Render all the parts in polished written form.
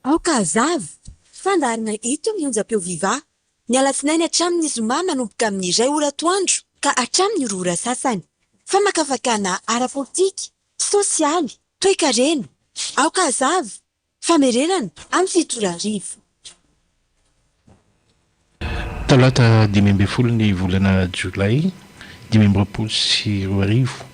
Aoka zavy, fandarina ito ny onjam-peo vivà. Ny alatsinainy hatramin'ny zoma manomboka amin'ny iray ora atoandro ka hatramin'ny roa ora sasany. Famakafakana ara-politika, sosialy, toe-karena. Aoka zavy, famerenana amin'ny fito arivo. Talata 5 ny volana Jolay 2024.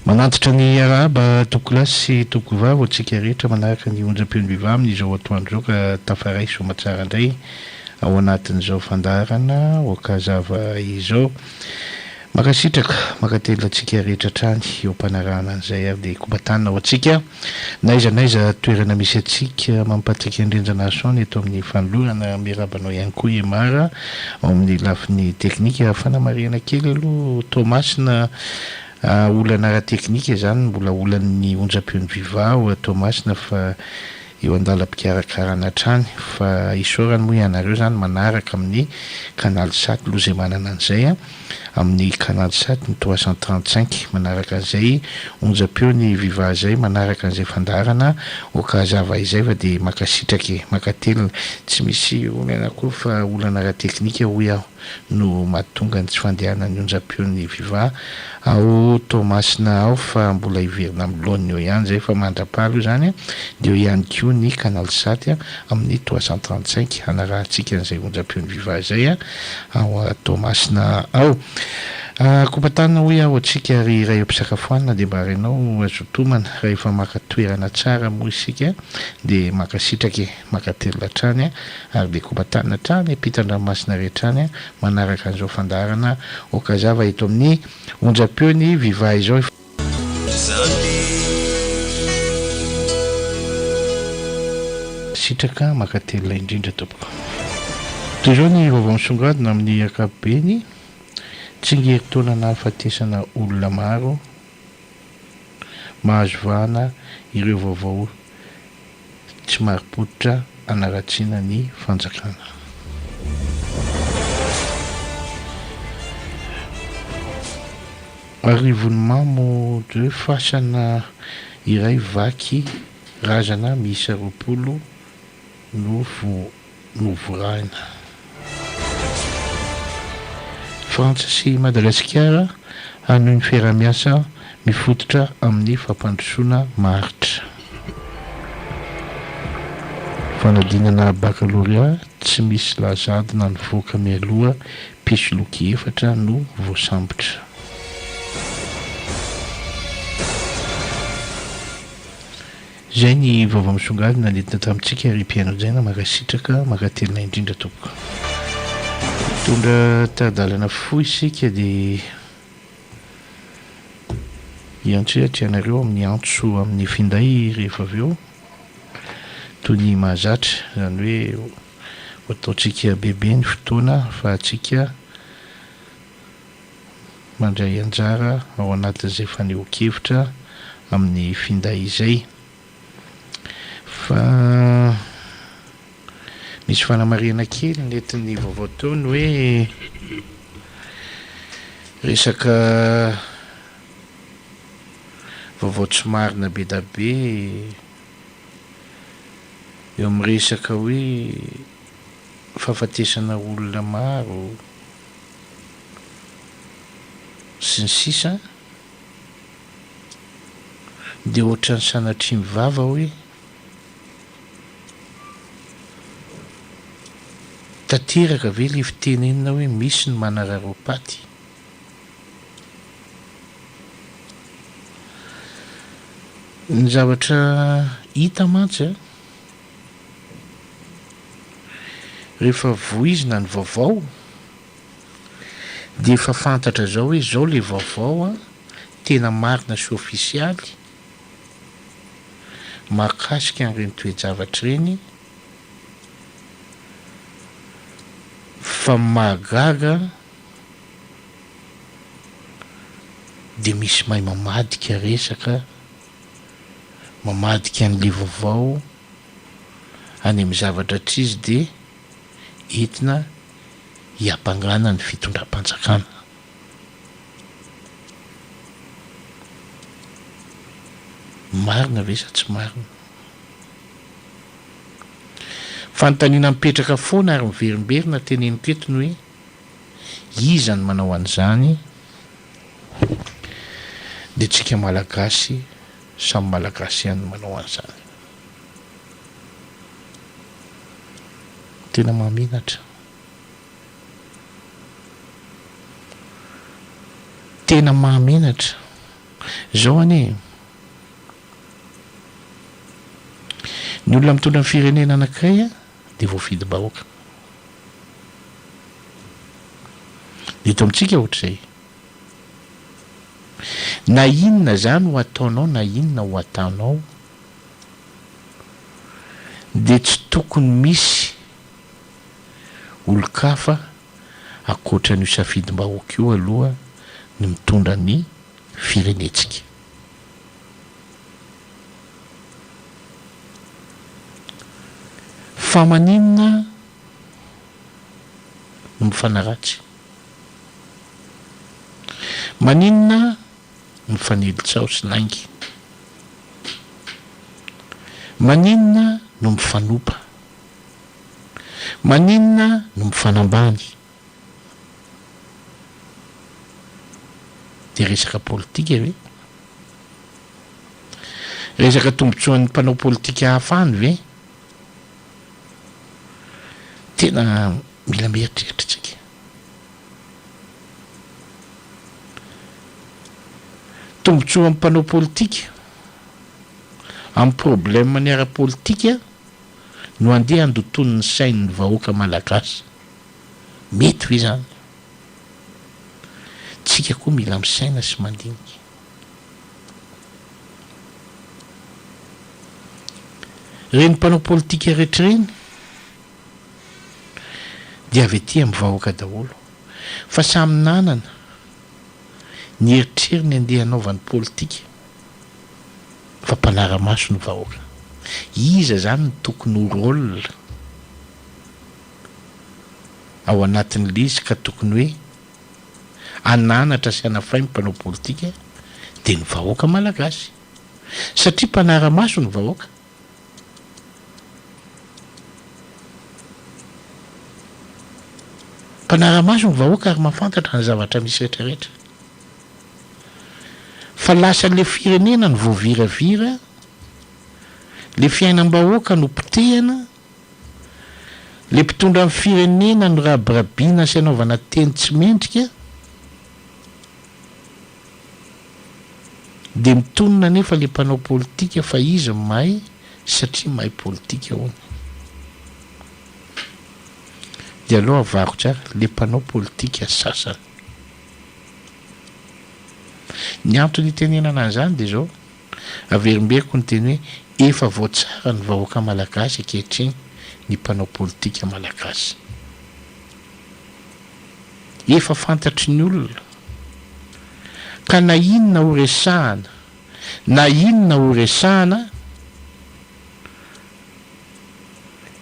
Manatitra ny araba tokolasy sy tokovavy antsika rehetra manaraka ny onjam-peon'ny vivà amin'izao atoandro izao ka tafaray somatsara indray ao anatin'izao fandarana okazava izao. Makasitraka makatelo antsika rehetra trany eo ampanarahana an'izay avy dia kobatanina ao antsika naiza toerana misy antsika mampatrika indrenjanasoany eto amin'ny fanolorana miarabanao ihany koa Emara ao amin'ny lafiny teknika fanamariana kely aloha Tomasina olana ara-teknika zany mbola olan'ny onjam-peon'ny vivà Tomasina fa eo andalam-pikarakarana trany fa isorany moa ianareo zany manaraka amin'ny canal 7 loha izay manana an'izay amin'ny canal 7 ny 335 manaraka an'izay onjam-peon'ny vivà zay manaraka an'izay fandarana okazava izay fa dia makasitraka makatelina tsy misy olana koa fa olana ara-teknika hoy aho no mahatonga ny tsy fandehanan'ny onjam-peon'ny vivà ao Tomasina ao fa mbola iverina amin'ny laoniny eo ihany zay fa mandra-palo zany dia eo ihany koa ny canal 7 amin'ny 335 anarahantsika an'izay onjam-peon'ny vivà zay ao Tomasina ao. Kopatanina hoy aho antsika ary iray ampisakafoanana dia mba renao azotomana rehefa maka toerana tsara moa isika dia makasitraka makatelona trany ary dia kopatanina trany ampitan-dranomasina rehetrany manaraka an'izao fandarana okazava eto amin'ny onjam-peon'ny vivà izao. Sitraka makatelona indrindra tompoko. Toy izao ny vaovao misongadina amin'ny ankapobeny tsingerin-taona nahafatesana olona maro mahazo vahana ireo vaovao tsy mari-potitra anaratsiana ny fanjakana. Arivon'ny mamo hoe fasana iray vaky razana miisa 20 no vorahina. Frantsa sy Madagasikara hanohy ny fiarah-miasa mifototra amin'ny fampandrosoana maharitra. Fanadinana baccalauréat tsy misy lazady na nivoaka mialoha pisoloky 4 no voasambotra. Zay ny vaovao misongadina nentina tamintsika ary mpianao-jaina makasitraka makatelina indrindra tompoko. Mitondra tadalana fohy isika dia iantso atreanareo amin'ny antso amin'ny finday rehefa avy eo toy ny mahazatra zany hoe ataontsika bebe ny fotoana fa atsika mandray anjara ao anatin'izay fanehoan-kevitra amin'ny finday izay. Fa misy fanamarihana kely nentin'ny vaovao taony hoe resaka vaovao tsy marina be da be eo amin'ny resaka hoe fahafatesana olona maro sy ny sisa dia ohatran'ny sanatrimy vava hoe tanteraka ve le fitenenina hoe misy ny manararopaty. Ny zavatra hita mantsy rehefa voizina ny vaovao dia efa fantatra zao hoe zao le vaovao tena marina sy ofisialy mahakasika an'ireny toe-javatra ireny fa mahagaga dia misy mahay mamadika resaka mamadika an'le vaovao any amin'ny zavatra tsy izy dia entina hiampangana ny fitondram-panjakana. Marina ve sa tsy marina? fanontaniana mipetraka foana ary miverimberina teneny tetiny hoe izany manao an'izany dia tsika malagasy samy malagasy ihany manao an'izany. Tena mahamenatra, tena mahamenatra. Zao anie ny olona mitondra ny firenena anankiray dia voafidim-bahoaka. Dito amintsika ohatr'izay, na inona zany ho ataonao na inona ho ataonao dia tsy tokony misy olo-kafa akoatra n'io safidim-bahoaka io aloha ny mitondra ny firenetsika. Fa maninona no mifanaratsy, maninona no mifanelitsao sy laingy, maninona no mifanopa, maninona no mifanambany. Dia resaka politika ve? Resaka tombotsoan'ny mpanao politika hafany ve? Tena mila mieritreritritsika. Tombotsoan'ny mpanao politika amin'ny problème ny ara-politika no andeha andotony ny sain'ny vahoaka malagasy. Mety ve zany? Tsika koa mila misaina sy mandinika. Reny mpanao politika rehetra reny dia avy ety amin'ny vahoaka daholo, fa samy nanana ny eritreriny andeha hanaovany politika. Fa mpanara-maso ny vahoaka, iza zany ny tokony ho rôle ao anatin'ilay izy ka tokony hoe ananatra sy anafay mpanao politika dia ny vahoaka malagasy, satria mpanara-maso ny vahoaka. Mpanara-maso ny vahoaka ary mahafantatra ny zavatra misy rehetrarehetra. Fa lasa le firenena ny voaviravira, le fiainam-bahoaka no potehana, le mpitondra amin'ny firenena no rabirabiana sy anaovana teny tsy mendrika, dia mitonona nefa le mpanao politika fa izy mahay satria mahay politika hono. Dia aloha avaro tsara le mpanao politika sasany. Ny antony itenenana an'izany dia zao, averimberiko ny teny hoe efa voatsara ny vahoaka malagasy ankehitriny ny mpanao politika malagasy. Efa fantatry ny olona ka na inona ho resahana, na inona ho resahana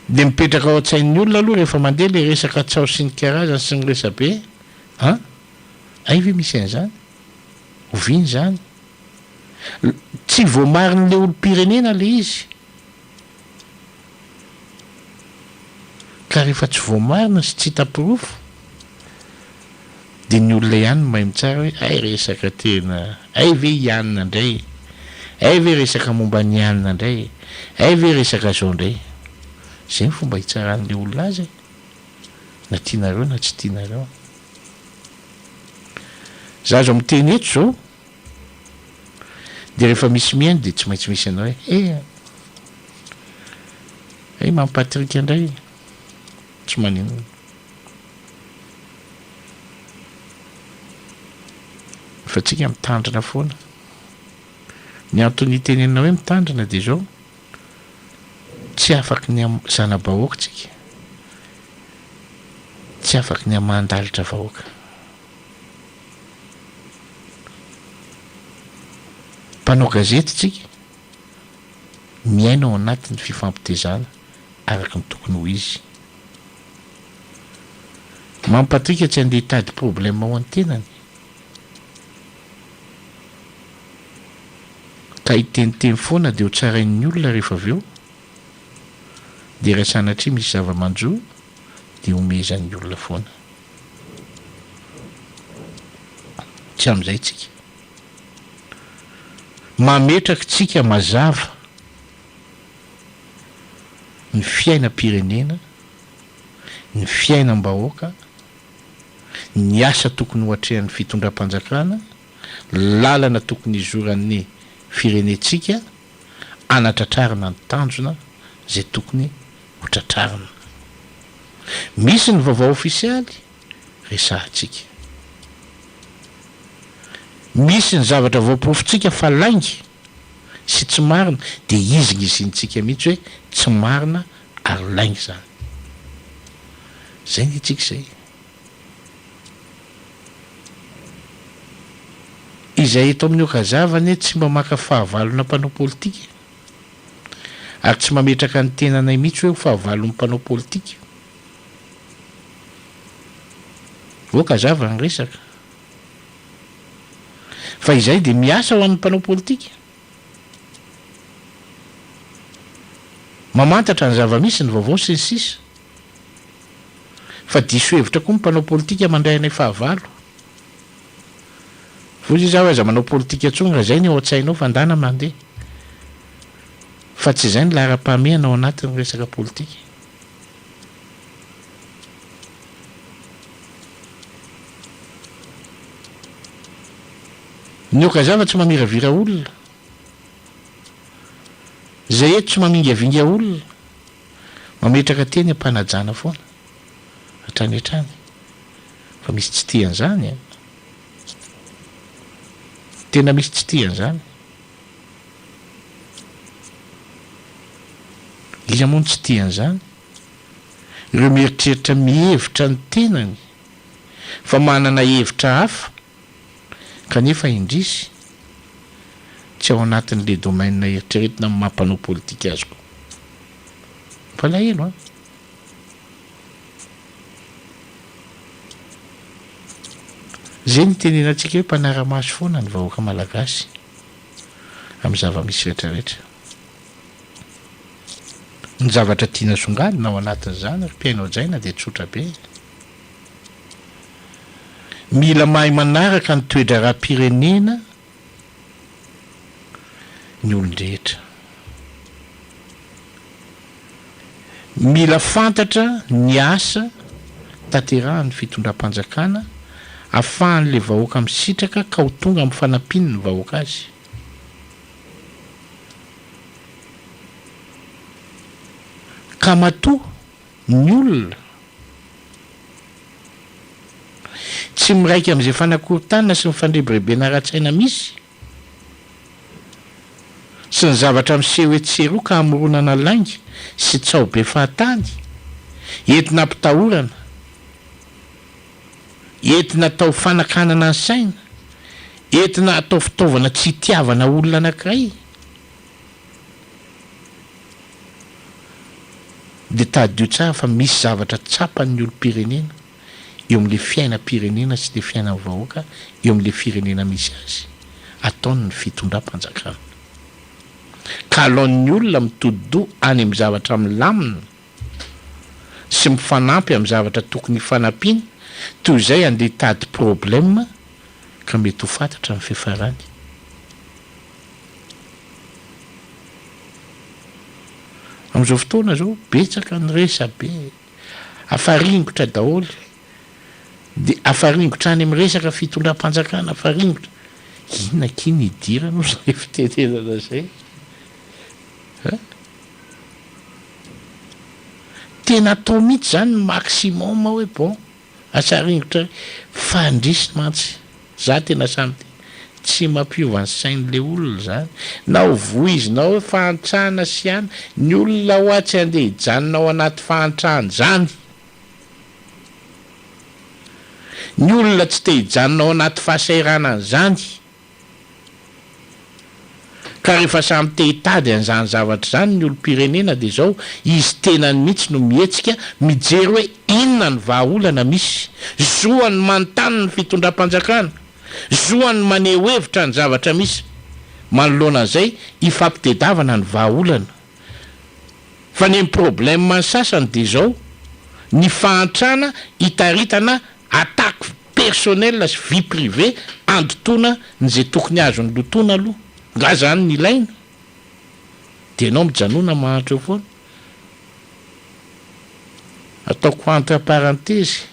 dia mipetraka ao an-tsain'ny olona aloha rehefa mandeha le resaka tsao sy ny karazany sy ny resabe. Ay ve misy an'izany? Oviny zany? Tsy voamarin'le olo-pirenena le izy. Ka rehefa tsy voamarina sy tsy tapirofo dia ny olona ihany mahay mitsara hoe ay resaka tena, ay ve ianina indray, ay ve resaka momba ny ianina indray, ay ve resaka zao indray. Zay ny fomba hitsaran'le olona azy, na tianareo na tsy tianareo. Za zao miteny eto zao dia rehefa misy mihaino dia tsy maintsy misy anao hoe mampatrika indray, tsy maninona. Fa tsika mitandrina foana. Ny antony itenenina hoe mitandrina dia zao, tsy afaky ny zana-bahoaka tsika, tsy afaky ny mandalitra vahoaka. Mpanao gazety tsika miaina ao anatin'ny fifampitezana araka ny tokony ho izy. Mampatrika tsy andeha hitady problème ao an-tenany, ka hiteniteny foana dia ho tsarain'ny olona rehefa avy eo dia raha sanatria misy zava-manjo dia omezan'ny olona foana tsy amin'izay tsika mametraka tsika mazava ny fiainam-pirenena ny fiainam-bahoaka ny asa tokony hoatrehan'ny fitondram-panjakana lalana tokony izoran'ny firenetsika anatratrarina ny tanjona zay tokony ho tratrarina misy ny vaovao ofisialy resahantsika misy ny zavatra voaporofitsika fa laingy sy tsy marina dia izingizintsika mihitsy hoe tsy marina ary laingy zany zay ny tsika zay izay eto amin'ny okazavany tsy mba maka fahavalona mpanao politika ary tsy mametraka ny tenanay mihitsy hoe fahavalon'ny mpanao politika okazava ny resaka fa izay dia miasa ho an'ny mpanao politika mamantatra ny zava-misy ny vaovao sy ny sisa fa diso hevitra koa ny mpanao politika mandray anay fahavalo fozy izy aho aiza manao politika tsony raha zay ny ao an-tsainao fandana mandeha fa tsy izay ny lahara-pahamehana ao anatin'ny resaka politika ny okazava tsy mamiravira olona zay eto tsy mamingavinga olona mametraka teny ampanajana foana hatrany hatrany fa misy tsy tian'izany tena misy tsy tian'izany izy moa tsy tian'izany ireo mieritreritra mihevitra ny tenany fa manana hevitra hafa kanefa indrisy tsy ao anatin'le domaine eritreretina amin'ny mampanao politika azy koa falahelo zay ny tenenantsika hoe mpanara-maso foana ny vahoaka malagasy amin'ny zava-misy rehetrarehetra ny zavatra tiana songadina ao anatin'izany ry mpiainao jaina dia tsotra be mila mahay manaraka ny toedra raha-pirenena ny olon-drehetra mila fantatra ny asa tanterahan'ny fitondram-panjakana ahafahan'le vahoaka misitraka ka ho tonga amin'ny fanampiny ny vahoaka azy ka matoa ny olona tsy miraika amin'izay fanakorontanina sy ny fandrebirebena ara-tsaina misy sy ny zavatra miseho etseroa ka hamoronana laingy sy tsao be fahatany entina ampitahorana entina atao fanakanana ny saina entina atao fitaovana tsy hitiavana olona anankiray dia tadio tsara fa misy zavatra tsapan'ny olom-pirenena eo amin'le fiainam-pirenena sy le fiainan'ny vahoaka eo amin'le firenena misy azy ataony ny fitondram-panjakana ka alohan'ny olona mitodi-doha any amin'ny zavatra milamina sy mifanampy amin'ny zavatra tokony hifanampiana toy izay andeha tady problème ka mety ho fantatra ny fiafarany amin'izao fotoana zao betsaka ny resa be afaringotra daholo dia afaringotra any amin'ny resaka fitondram-panjakana afaringotra inona kiny hidira no zay fitenenana zay tena atao mihitsy zany maximum hoe bon asaringotra fandrisy mantsy za tena samy tsy mampiova ny sain'le olona zany na ho voizina hoe fahantrahana sy any ny olona hoatsy andeha hijanona ao anaty fahantrahana zany ny olona tsy te hijanona ao anaty fahasairana zany ka rehefa samy te hitady an'izany zavatra zany ny olom-pirenena dia zao izy tenany mihitsy no mihetsika mijery hoe inona ny vahaolana misy zoany manontany ny fitondram-panjakana zoany maneho hevitra ny zavatra misy manoloana an'izay hifampitediavana ny vahaolana fa ny problème ny sasany de zao ny fahantrana hitaritana attaque personnelle sy vie privée andotona n'izay tokony azo ny lotona aloha nga zany ny ilaina de anao mijanona mahantra eo foana ataoko entre parenthèse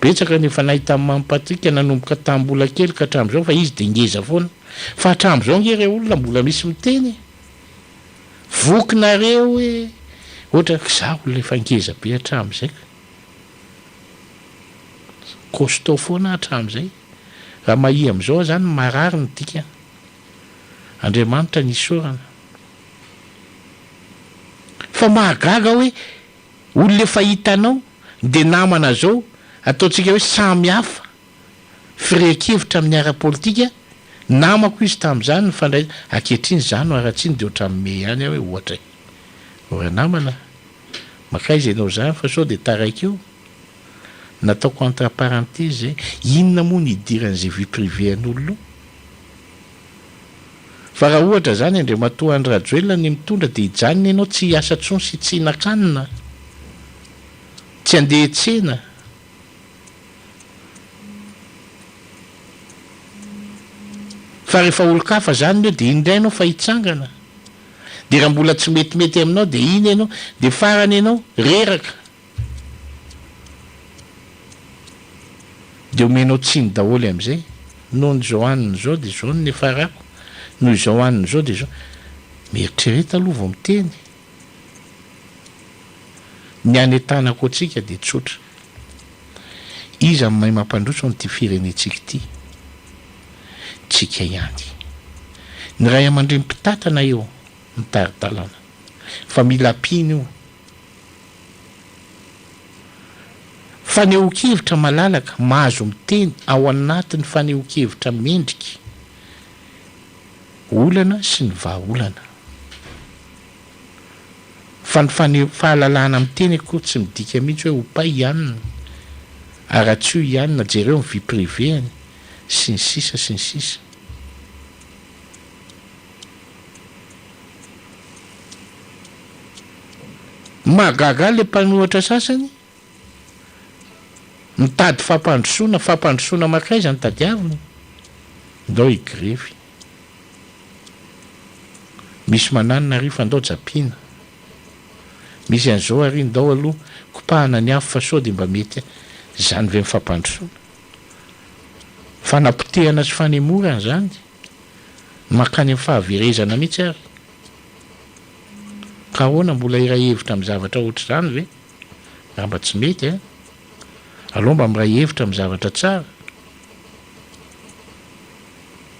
betsaka nefa nahita amin'ny mampatrika nanomboka tambola kely ka hatram'izao fa izy de ngeza foana fa hatram'izao nge reo olona mbola misy miteny vokinareo hoe ohatra zaho olona efa ngeza be hatram'izay costaud foana hatram'izay raha mahi am'izao zany marary ny dika Andriamanitra ny isorana fa mahagaga hoe olona efa hitanao de namana zao ataotsika hoe samy hafa firehekevitra amin'ny ara-politika namako izy tam'izany ny fandray akehitriny zany aratsiny de ohatran'ny me ihany hoe ohatra ora namana makaiza ianao zany fa sao de taraiky io nataoko entre parenthèse inona moa ny idiran'izay vie privée an'olona fa raha ohatra zany andre matoa any rajoelona ny mitondra de hijanony ianao tsy hiasa tsony sy tsy hinakanina tsy andeha tsena fa rehefa olo-kafa zany io de indray ianao fa hitsangana de raha mbola tsy metimety aminao de iny ianao de farany ianao reraka de omenao tsiny daholy am'izay noho ny zao aniny zao de zao ny nefarako noho izao aniny zao de zao mieritrereta aloha vao miteny ny anentanako atsika de tsotra izy amin'ny mahay mampandroso n'ity firenetsika ity tsika ihany ny ray aman-dreny mpitatana eo mitaridalana fa mila piny io faneho-kevitra malalaka mahazo miteny ao anatin'ny faneho-kevitra mendrika olana sy ny vahaolana fa ny fahalalana miteny akory tsy midika mihitsy hoe hopay ihanina aratsio ihanina jereo ny vie privéany sy ny sisa sy ny sisa mahagaga le mpanohatra sasany mitady fampandrosoana makaiza ny tadiaviny ndao igrevy misy mananina ary fa ndao japina misy an'izao ary ndao aloha kopahana ny afo fa sao de mba mety zany ve mifampandrosoana fanapotehana sy fanemorana zany makany amin'ny fahaverezana mihitsy ary ka ahoana mbola iray hevitra amin'ny zavatra ohatra zany ve raha mba tsy mety aloha mba miray hevitra amin'ny zavatra tsara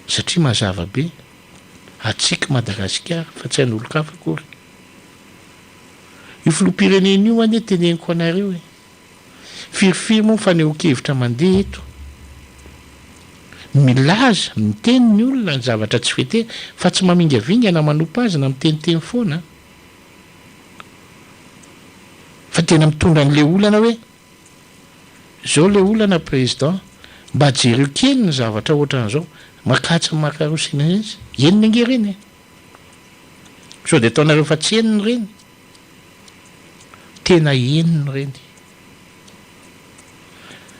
satria mazava be atsika Madagasikara fa tsy an'olo-kafa akory io filoham-pirenena io anie teneniko anareo hoe firifiry moa faneho-kevitra mandeha eto milaza miteny ny olona ny zavatra tsy fete fa tsy mamingavingana manompo azy na miteniteny foana fa tena mitondra n'le olana hoe zao le olana président mba jereo kely ny zavatra ohatran'izao makatsa makarosina izy eniny ange reny sao de ataonareo fa tsy eniny reny tena eniny reny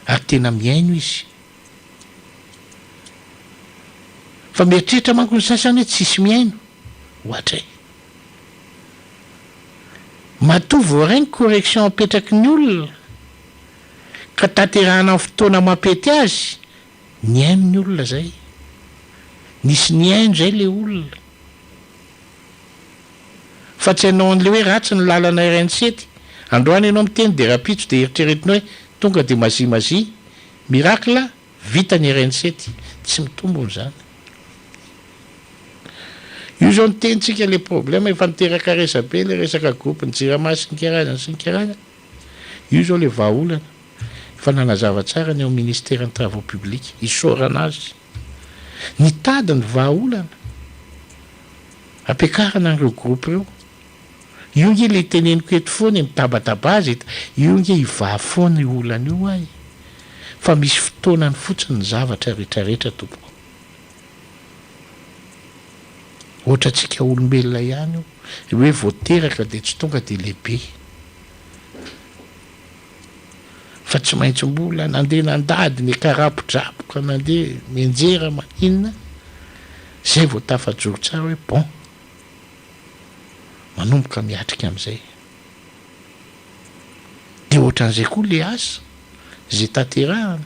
ary tena miaino izy fa mieritreritra manko ny sasany hoe tsisy miaino ohatra matoa vao rainy correction apetraky ny olona ka taterahana amin'ny fotoana mampety azy ny aino ny olona zay nisy ny aino zay le olona fa tsy hainao an'le hoe ratsy ny lalana RN7 androany ianao miteny de rapitso de eritreretinao hoe tonga de mazimazy miracle vita ny RN7 tsy mitombony zany io zao nitentsika le problème efa niteraka resabe le resaka groupe ny jirama sy ny karazana sy ny karazana io zao le vahaolana efa nanazava tsara ny ao ministère ny travaux publics isorana azy ny tady ny vahaolana ampiakarana an'ireo groupe reo io nge le teneniko eto foana mitabataba azy io nge hivaha foana io olana io ay fa misy fotoanany fotsiny ny zavatra rehetrarehetra tompoko ohatra antsika olombelona ihany io hoe voateraka dia tsy tonga dia lehibe fa tsy maintsy mbola nandeha nandady ny karapodrapoka nandeha mianjera maninona zay vao tafajoro tsara hoe bon manomboka miatrika amin'izay dia ohatran'izay koa le asa zay tanterahana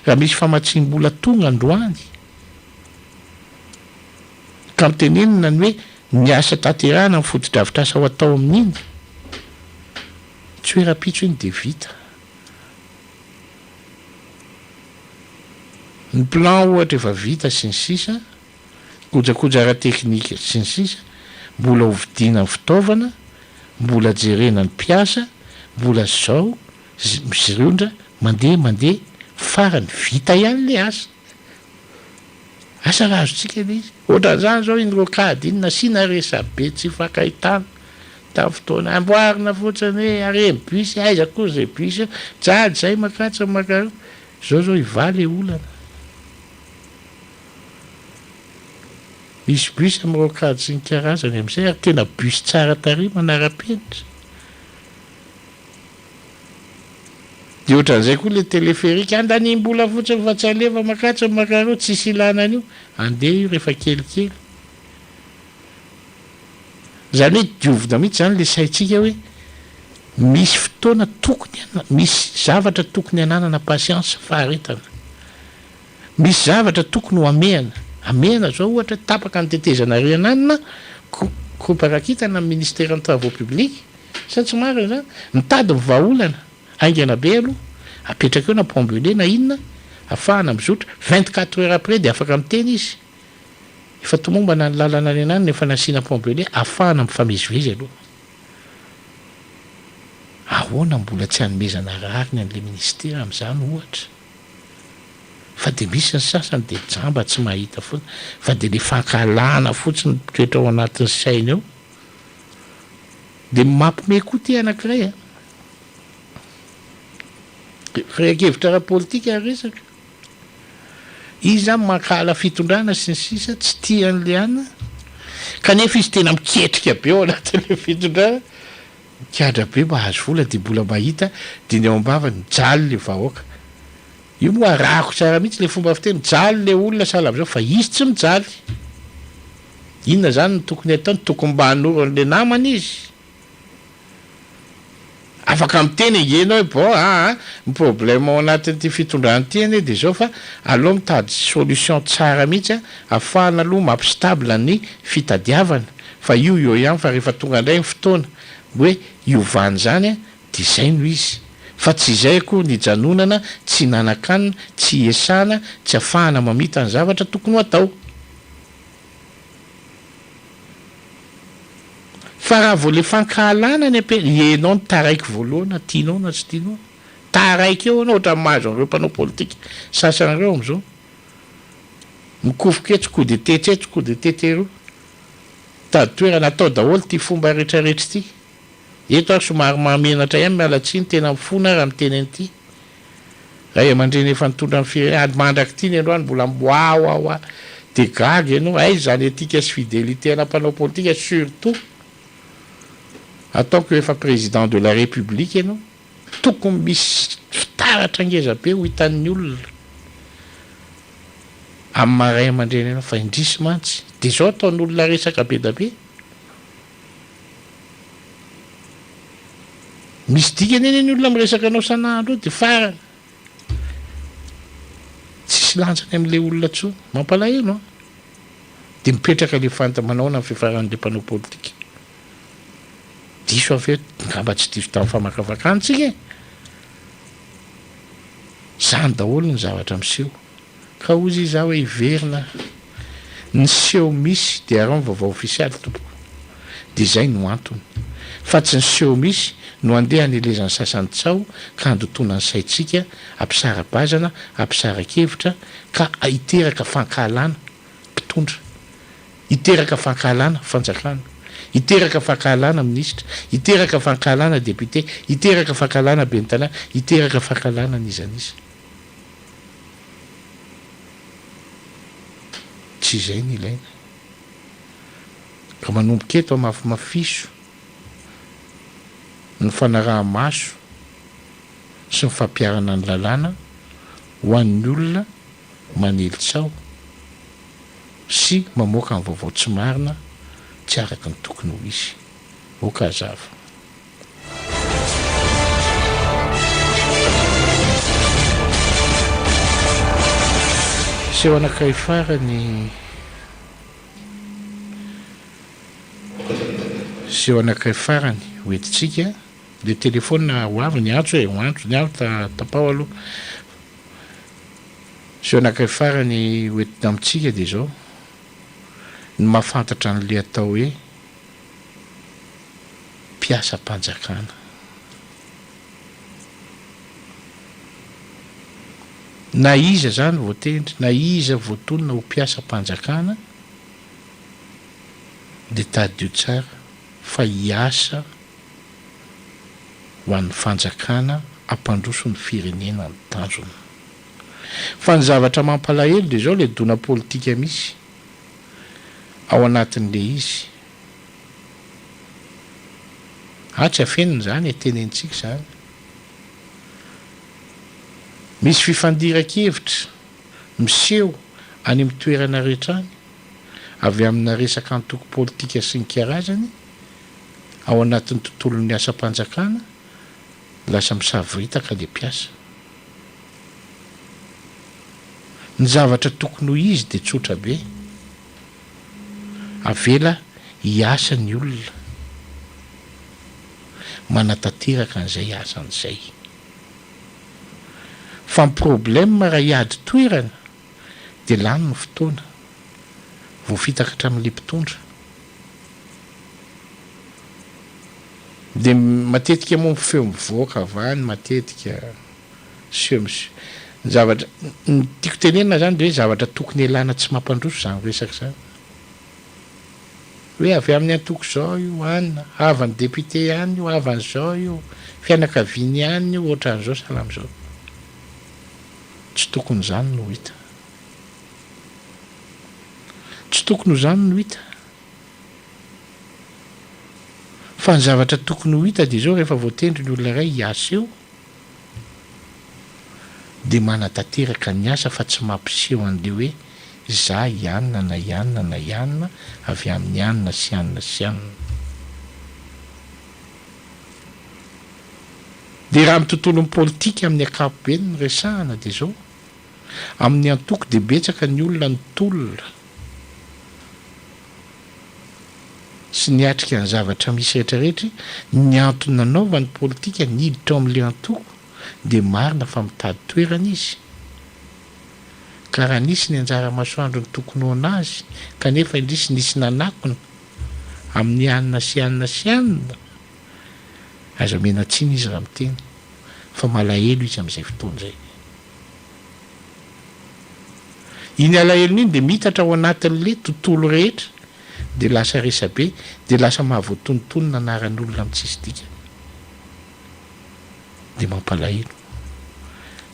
raha misy famatsim-bola tonga androany ka mitenenina ny hoe ny asa tanterahana amin'ny fodi-dravitrasa ho atao amin'iny tsy hoe rapitso iny dia vita ny plan ohatra efa vita sy ny sisa kojakoja ara teknika sy ny sisa mbola hovidiana ny fitaovana mbola jerena ny mpiasa mbola zao misyrondra mandeha farany vita ihany le asa raha azontsika le izy ohatran'izany zao iny rokady iny nasiana resa be tsy fakahitana tamin'ny fotoana amboarina fotsiny hoe aremy bus aiza koa zay bus jady zay makatsa makaro zao ivaly olana misy bus amin'ny rokady sy ny karazany amin'izay ary tena bus tsara tary manara-penitra dia ohatran'izay koa le téléphérique andanimbola fotsiny fa tsy alefa makatsa makaro tsisy ilanan'io andeha io rehefa kelikely zany hoe diovina mihitsy zany le saitsika hoe misy fotoana tokony misy zavatra tokony ananana patience faharetana misy zavatra tokony ho amehana zao ohatra tapaka ny tetezana renanina koparakitana amin'ny ministère ny travaux publics sa tsy marina zany mitady mivaolana aingana be aloha apetraka eo na pambele na inona afahana mizotra 24 heures après dia afaka miteny izy efa tomombana ny lalana any anany nefa nasiana pambele afahana mifamezivezy aloha ahoana mbola tsy hanomezana rariny an'le ministère amin'izany ohatra fa dia misy ny sasany dia jamba tsy mahita fotsiny fa dia le fankalana fotsiny toetra ao anatin'ny sainy ao dia mampime koa ty anankiray firenkevitra ara-politika ary resaka izy zany mankala fitondrana sy ny sisa tsy tian'le ana kanefa izy tena miketrika be ao anatin'le fitondrana mikadra be mba hazo vola dia mbola mahita dia ny ao am-bavany mijaly le vahoaka io moa arahako tsara mihitsy le fomba fiteny mijaly le olona sahala amin'izao fa izy tsy mijaly inona zany ny tokony ataony tokony mba hanoron'le namany izy afaka miteny engenao hoe bon ny problème ao anatin'ity fitondrany ty ane dia zao fa aloha mitady solution tsara mihitsy ahafahana aloha mampistable ny fitadiavana fa io ihany fa rehefa tonga indray ny fotoana hoe iovany zany dia zay no izy fa tsy izay koa ny janonana tsy nanakanina tsy esana tsy ahafahana mamita ny zavatra tokony ho atao fa raha vao le fankahalana ny enao ny taraiky voalohana tianao na tsy tianao taraiky eo anao ohatra mahazo an'ireo mpanao politika sasan'ireo amin'izao mikofoka etsy ko de tetsy ko de teteroa tady toerana atao daholo ty fomba rehetrarehetra ty eto ary somary mahamenatra ihany mialatsiny tena mifona raha miteny an'ity raha aman-dreny efa nitondra amin'ny firenena ady mandraky ty ny androany mbola mboaoa de gaga ianao ay zany etika sy fidélité ana mpanao politika surtout ataoko efa président de la république ianao tokony misy fitaratra ngeza be ho hitan'ny olona amin'ny maray aman-dreny ianao fa indrisy mantsy de zao ataon'olona resaka be da be misy dikany eny ny olona miresaka anao san'andro de farany tsisy lanjany amin'le olona tsony mampalahelo de mipetraka le fantamanao na fifaran'le mpanao politika diso avy eo ngamba tsy diso tamin'ny famakafakanytsika zany daholo ny zavatra miseho ka ozy izy hoe hiverina ny seho misy dia arao ny vaovao ofisialy tompo dia zay no antony fa tsy ny seho misy no andeha hanelezany sasany tsao ka handotona ny saitsika ampisara-bazana ampisara-kevitra ka hiteraka fankahalana mpitondra hiteraka fankahalana fanjakana hiteraka fankahalana ministra hiteraka fankahalana député hiteraka fankahalana bentanà hiteraka fankahalana nizanisa tsy izay ny ilaina ka manomboka eto mafiso ny fanaraha-maso sy ny fampiarana ny lalàna ho an'ny olona manelitsao sy mamoaka ny vaovao tsy marina tsy araka ny tokony ho izy okazava seho anakay farany hoentitsika de telefôna ho avy ny antso ho antso ny avy tapao aloha seho anakay farany hoentina amitsika de zao ny mahafantatra an'le atao hoe mpiasa-panjakana na iza zany voatendry na iza voatonona ho mpiasa-panjakana de tadio tsara fa hiasa ho an'ny fanjakana ampandroso ny firenena ny tanjona fa ny zavatra mampalahelo de zao le dona politika misy ao anatin'le izy tsy afeniny zany tenentsika zany misy fifandiran-kevitra miseho any amin'ny toerana rehetrany avy amina resaka antoko politika sy ny karazany ao anatin'ny tontolon'ny asa-panjakana lasa misaviritaka le mpiasa ny zavatra tokony ho izy de tsotra be avela hiasa ny olona manatanteraka an'izay asan'izay fa ny problème raha hiady toerana de lany ny fotoana voafitaka hatramin'le mpitondra de matetika moa feo mivoaka avany matetika seho ny zavatra ny tiako tenenina zany de hoe zavatra tokony elana tsy mampandroso zany resaka zany hoe avy amin'ny antoko zao io anina avan'ny député any io avan'izao io fianakaviany any io ohatran'izao salam'izao tsy tokony zany no hita tsy tokony ho zany no hita fa ny zavatra tokony ho hita de zao rehefa voatendry ny olona iray hiasa eo de manatanteraka ny asa fa tsy mampiseho an'le hoe za ianina na ianina na ianina avy amin'ny anina sy anina sy anina de raha amin'ny tontolon'ny politika amin'ny ankapobeny ny resahana de zao amin'ny antoko de betsaka ny olona ny tolona sy niatrika ny zavatra misy rehetrarehetra ny antony nanaovany politika niditra ao amin'le antoko de marina fa mitady toerana izy ka raha nisy ny anjara masoandro ny tokony ho anazy kanefa indrisy nisy nanakona amin'ny anina sy anina sy anina aza mena tsiny izy raha miteny fa malahelo izy amin'izay fotoana zay iny alahelony iny de mitatra ao anatin'le tontolo rehetra de lasa resabe de lasa mahavoatonontonona anaran'olona amitsisy de mampalahelo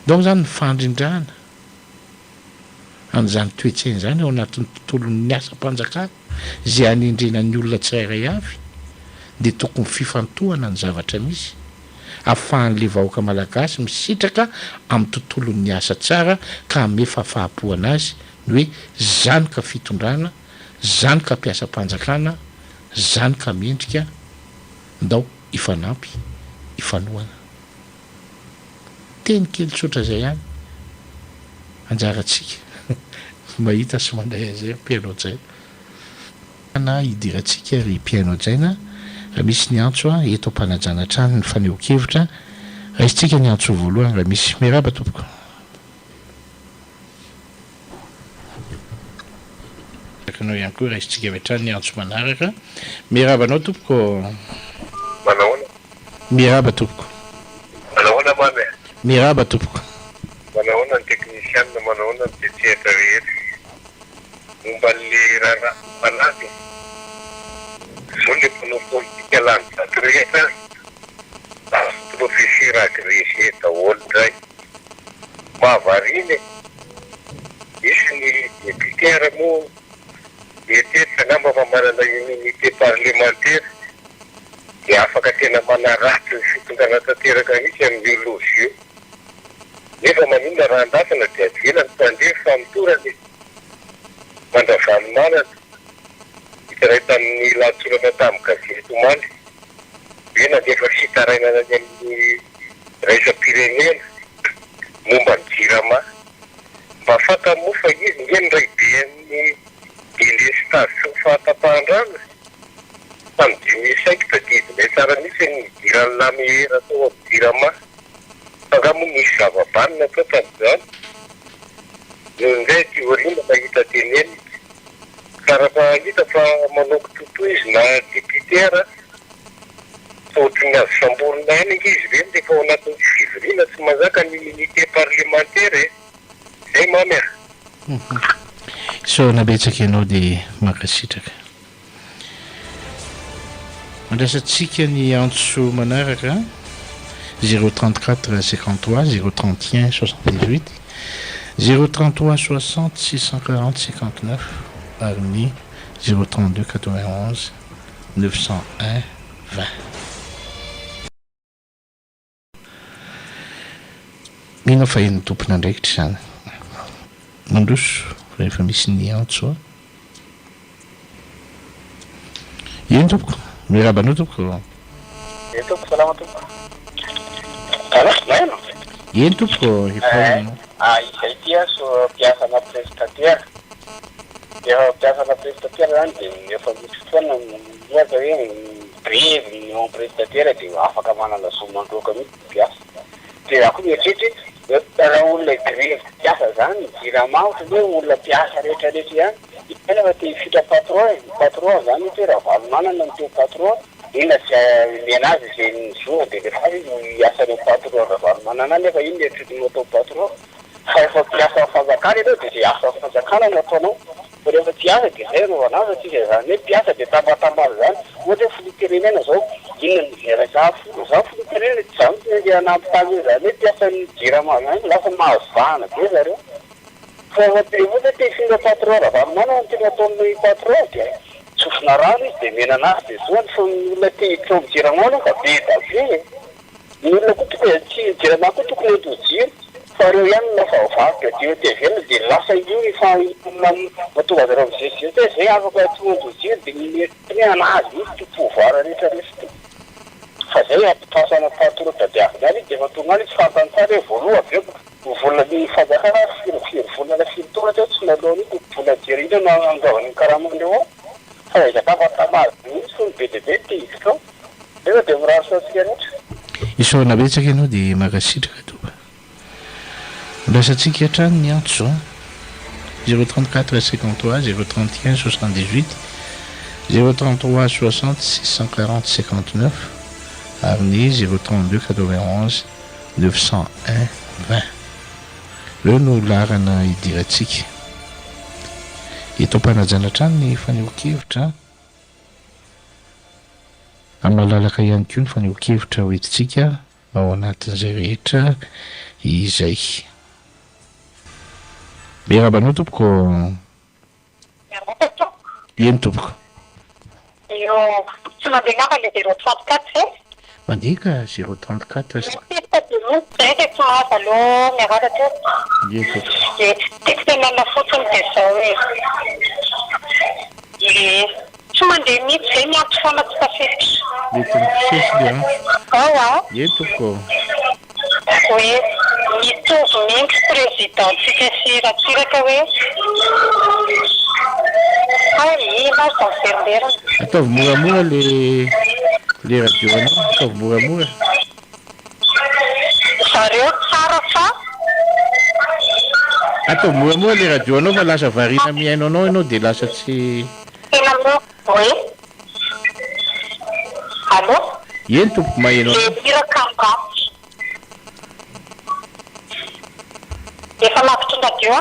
donc zany ny fandrindrana an'izany toetsainy zany ao anatin'ny tontolon'ny asa-panjakana zay anendrenan'ny olona tsirairay avy de tokony fifantohana ny zavatra misy ahafahan'le vahoaka malagasy misitraka amin'ny tontolon'ny asa tsara ka ame fahafahapo anazy ny hoe zany ka fitondrana zany ka mpiasa-panjakana zany ka mendrika ndao ifanampy ifanohana teny kely tsotra zay ihany anjaratsika mahita sy manday azay piano jaina na idiratsika ry piano jaina raha misy ny antso eto ampanajana trano ny faneho-kevitra raisitsika ny antso voalohany raha misy miaraba tompoko akanao ihany koa raisitsika avetrany ny antso manaraka miarabanao tompoko manaona miaraba tompoko manaona mame miaraba tompoko manaona ny technicien manaona ny tetehatra rehetra momba le raha manaty zao le mpanao politika lany zato rehetra professeur agrégé daholo ndray mahavariny misy ny député moa mietetsa ngamba fa manana immunité tena manaratsy ny fitondrana tanteraka mihitsy amin'ny biologie. Nefa maninona raha andafana dia avelany mpandeha fa mitorany mandravanomanana hitaray tamin'ny latsorana tamin'ny gazety omaly hoe nandefa fitarainana any amin'ny raisam-pirenena momba ny jirama mba fatamoa fa izy ngeny ray be amin'ny délestage sy ny fahatapahan-drano tamin'ny 2005 tadidinay tsara misy ny idirany lamihera tao amin'ny jirama fa nga moa misy zavabanina tao tamin'izany noho izay tiorina mahita teneny karaha hita fa manoko totoa izy na deputera ohatrany azo samborina any nge izy ireny rehefa ao anatin'ny fivoriana tsy mazaka ny unité parlementaire zay mamera. So nabetsaka ianao dia makasitraka mandrasantsika ny antso manaraka 034 53 031 78 033 60 640 59 ary ny 032 91 901 20. Mino fa eny tompona ndraikitra izany mandroso rehefa misy ny antso eny tompoko mirabanao tompoko tompoko salama tompoko maino eny tompoko izay tia so mpiasana prestataire efa mpiasana prestataire zany dia efa misy fotoana miasa hoe brevy ny prestataire dia afaka manana somandroka mihitsy mpiasa dia ako mieritreritra raha olona grevy mpiasa zany jirama ohatra hoe olona mpiasa rehetrarehetra ihany ena fa te hifitra patron zany hoe raha valomanana miteo patron ina sy mena azy izay nizona dia rehefa izy asany patron raha valomanana nefa iny eritreretinao atao patron fa efa mpiasa fanjakana ianao dia zay asa fanjakana no ataonao fa rehefa tsy asa dia zay ro anazy atsika zany hoe mpiasa dia tambatambazy zany ohatra hoe filiterenena zao inona ny vera za filiterenena tsy zany tsy anampitany zany hoe mpiasan'ny jirama zany lasa mahazo vahana be zareo fa ohatra te hifindra patron raha valomanana no tena ataon'ny patron dia tsofina rano izy dia mena anazy dia zoany fa ny olona te hiditra amin'ny jirama no fa be da be ny olona koa tokony jirama koa tokony hatojiry fa reo ihany lafa vaky dia te velona dia lasa io efa matonga azy reo mizezizezy hoe zay afaka tonga antojiry dia mieritriny anazy izy topovoara rehetrarehetra fa zay ampitasana patron tadiaviny any dia efa tonga any izy fantany tsara hoe voaloha aveo volana ny fanjakana firy volana firy taona teo tsy naloana io vola jerina no angavan'ny karamandreo ao fa izakafatamazy mihitsy fo ny be dia be ty hiditra ao efa dia miraritra antsika rehetra isaona betsaka ianao dia makasitraka toba rasantsika hatrany ny antso 034 53 031 78 033 60 640 59 ary ny 032 91 901 20 eo no larana hidirantsika eto mpanajanatrany ny fanehoan-kevitra amin'ny malalaka ihany koa ny fanehoan-kevitra hoentintsika ao anatin'izay rehetra izay merabanao tompoko eny tompoko io tsy mandeha ngamba le 034 mandeha ka 034 zay tsy mahazo aloha miaraka teo eny tompoko tiako tenana fotsiny dia zao hoe tsy mandeha mihitsy zay miantso foana tsy tafiditra mety mifisesy le ao eny tompoko hoe mitovy mingy présidentsika sy ratsiraka hoe ina za miverimberana ataovy moramora le radio anao ataovy moramora zareo tsara fa ataovy moramora le radio anao fa lasa varina miaino anao ianao dia lasa tsy tena mo hoe allo eny tompoko maheno iraka efa lavitra radio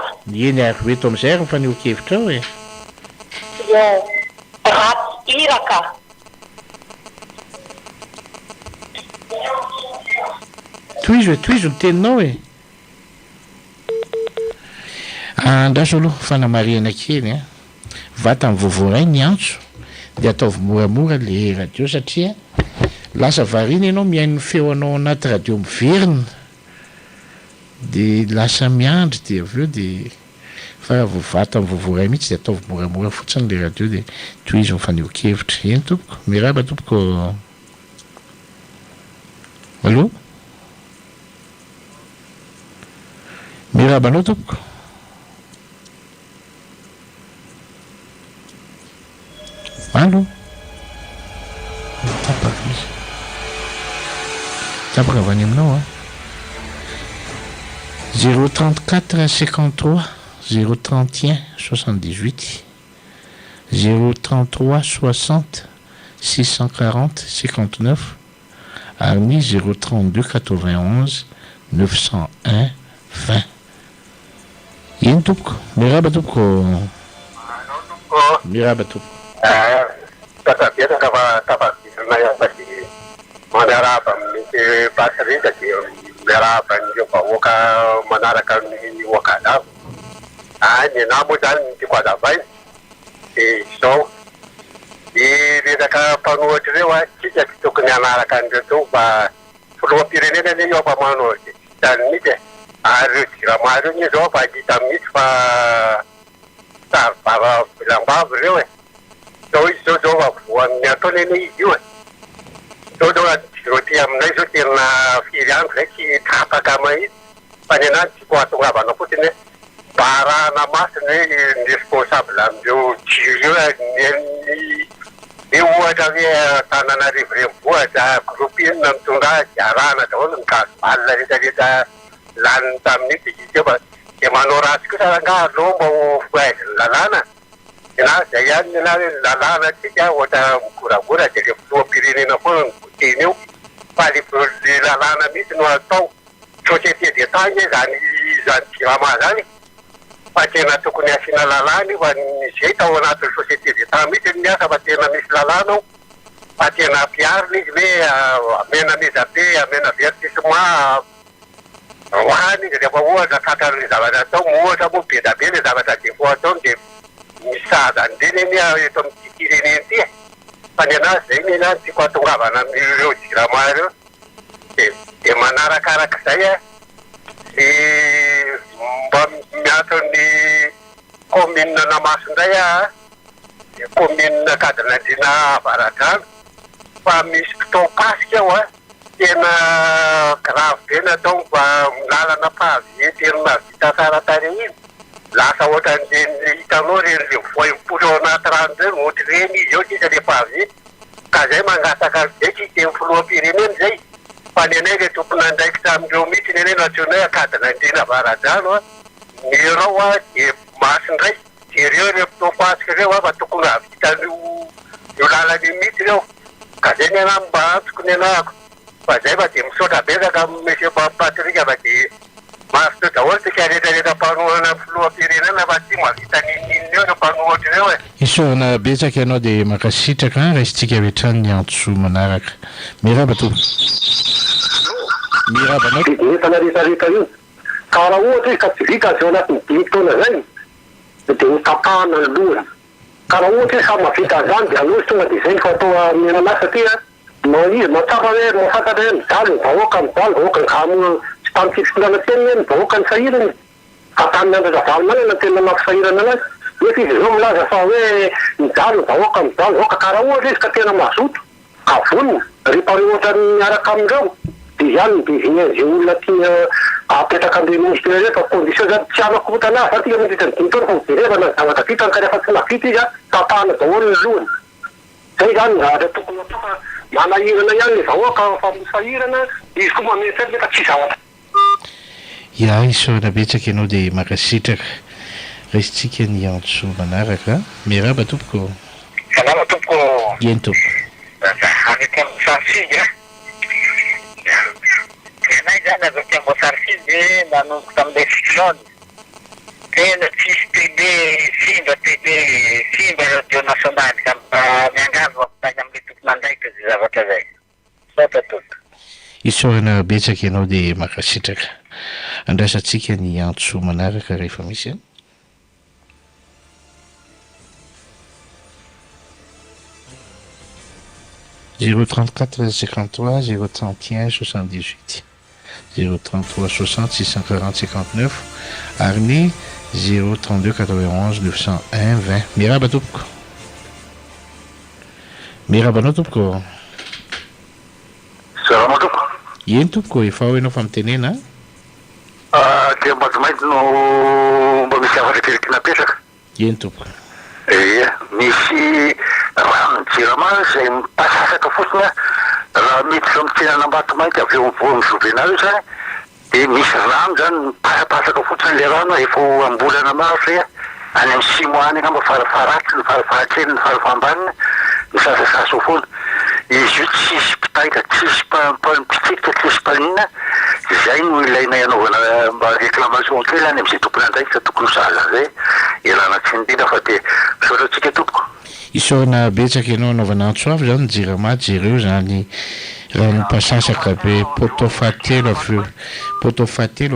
eny ary hoeto amin'izay ary mifanehoan-kevitra ao e io ratsy iraka toizo ny teninao e andraso aloha fanamariana kely a vata ny vovoray ny antso dia ataovy moramora le radio satria lasa varina ianao mihaino feo anao anaty radio miverina dia lasa miandry dia avy eo dia fa raha vovata amin'ny vovoray mihitsy dia ataovy moramora fotsiny le radio dia toy izy mifaneho-kevitra eny tompoko miraba tompoko allo miraba anao tompoko allo tapaka avy any aminao a 034 53 031 78 033 60 640 59 ary ny 032 91 901 20 iny tompoko miraba tompoko miraba tompoko tatabetaka fa tafadisana iafaty manaraba misy pasirika dia miaraba nireo vahoaka manaraka ny wakadavo ny namo zany tiako azavainy dia izao i resaka mpanohatra reo a tsika tsy tokony anaraka an'ireo to fa filoham-pirenena le io fa manao zany mihitsy ary reo jirama reo ny zao fa hita mihitsy fa sarivava vilambavy reo zao izy zao fa voan'ny ataony eny izy io zao zao ty aminay zao tena firy andro zay tsy tapaka mahitsy fa ny anazy tsy ko atongavana fotsiny barana masina hoe responsable am'ireo jiro io ohatra hoe Tananarivo renivohitra groupe inona mitondra azy arahana daholo ny gasobalina rehetrarehetra laniny tamin'ity izy eo fa dia manao ratsy kosa nga aleo mba ho foaiziny lalàna na zay ihany na hoe lalàna tsika ohatra mikoragora dia le filoham-pirenena foana ny voteny eo fa le lalàna mihitsy no atao société d'état zany jirama zany fa tena tokony asiana lalàna io fa zay tao anatin'ny société d'état mihitsy ny asa fa tena misy lalàna ao fa tena ampiarina izy hoe amena mezabe amena vertissement hoany izy rehefa ohatra tratrany zavatra atao ohatra moa be da be le zavatra defo ataony dia misady andreny eny eto amin'ity firenena ity fa ny anazy zay ny anazy tiako atongavana amin'ireo jirama ireo dia manarakarak'izay mba miaton'ny commune Namason-dray commune Kadinandriana Avaradrano fa misy fotoa pasika ao tena grave be natao mba lalana pavieterina vita tsara tare iny lasa ohatran'ireny hitanao reny le voaim-polo ao anaty rano reny ohatra reny izy eo sisa le pavie ka zay mangataka zay tsy teny filoham-pirenena zay fa ny anay le tompona andraikitra amindreo mihitsy ny anay natsionay Kadinandriana Avaradrano nireo dia masindray dia reo fotoa pasika reo fa tokony havita io lalany mihitsy reo ka zay ny ana mba antsoko ny anako fa zay fa dia misaotra besaka monsieur Patrika fa dia masoto daholo tsika rehetrarehetra mpanohana filoham-pirenena fa tsy mahavita ninnininy eo no mpanohatra reo isorana betsaka ianao dia makasitraka raisitsika rehetrany ny antso manaraka miraba to miraba anao entana rehetrarehetra io ka raha ohatra izy ka tsy vita zao anatin'ny 10 taona zay dia ho tapahana ny lohany ka raha ohatra izy ka mahavita an'izany dia aloha tonga dia zay ny fatao menana satria izy matsapa hoe mahafantatra hoe mijaly ny vahoaka mijaly vahoaka ny kamo tsy tamin'ny fitondrana teny hoe ny vahoaka ny sahirany ka tamin'ny andra manana tena mampisahirana anazy nefa izy zao milaza fa hoe mijaly ny vahoaka mijaly vahoaka ka raha ohatra izy ka tena mazoto ka vonona rehefa ohatra miaraka amindreo dia ihany dia zay olona tia apetraka ambe ministre rehefa condition zany tsy amakotana fa tia mandritra ny 10 taona fa mijerevana ny zavatra vitany ka rehefa tsy navita izy tapahana daholo ny lohany zay zany zavatra tokony atao fa manahirana ihany ny vahoaka fa misahirana izy koa mametsy nefa tsy zavatra ia isorana betsaka ianao dia makasitraka raisitsika ny antso manaraka miraba tompoko salama tompoko eny tompoko avy amin'ny sarisidy tenay zany avy ty ambo sarisidy dia nanomboka tamin'ilay fiklone tena tsisy tele simba radio nationaly ka miangavy mampitany amin'ilay tomponandraikitra zay zavatra zay sota toto isorana betsaka ianao dia makasitraka andrasantsika ny antso manaraka rehefa misy any 034 53 031 78 033 60 640 59 ary ny 032 91 901 20 miraba tompoko mirabanao tompoko salama tompoko eny tompoko efa ao ianao fa mitenena dia mbadomaity no mba misy afatra kely napetraka eny tompoko misy rano jirama zay mipasasaka fotsiny raha mety fa mitsenana mbadomaity avy eo mivoa mizovenao io zany dia misy rano zany mipasapasaka fotsiny le rano efa ambolana maro zay any amin'ny simo any angamba farafaratsy ny farafaratseny ny farafambanina ny sasasasa foana izy io tsisy mpitaika tsisy mpitsikika tsisy mpanina zay no ilaina anaovana mba réclamation kely any amin'izay tompony andraiky fa tokony saza zay ilana tsy indrindra fa dia misaotra antsika tompoko isaorana betsaka ianao anaovana antsoavy zany jirama jereo zany raha nopasasaka be poto fatelo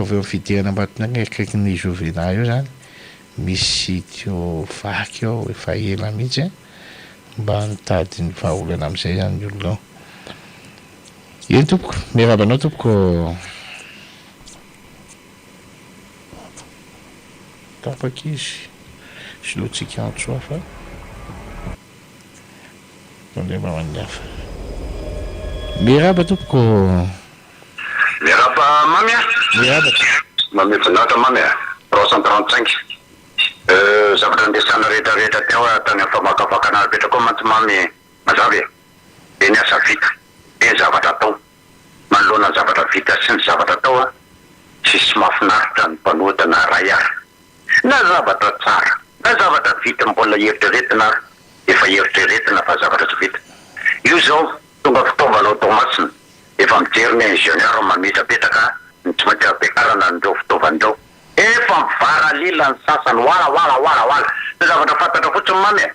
avy eo fidirana ambatonagny akaiky ny jovena io zany misy teo vaky ao efa ela mihitsy mba nitady ny vahaolana amin'izay zany ny olonao eny tompoko mirabanao tompoko tapaka izy siloatsika antsoafa andrema man'ny hafa miraba tompoko miraba mamy miraba mamy vinata mamy 335 zavatra andesana rehetrarehetra teo tany amin'ny famakafakana rehetra koa mantsy mamy mazavy dia ny asa vita dia zavatra atao manoloana ny zavatra vita sy ny zavatra atao tsisy mahafinaritra ny mpanoata na ray ary na zavatra tsara na zavatra vita mbola eritreretina efa eritreretina fa zavatra tsy vita io zao tonga fitaovana automasina efa mijery ny ingénieur mamitsapetaka ny tsy maintsy ampiakarana n'ireo fitaovan'ireo efa mivara lila ny sasany wala ny zavatra fantatra fotsiny mamy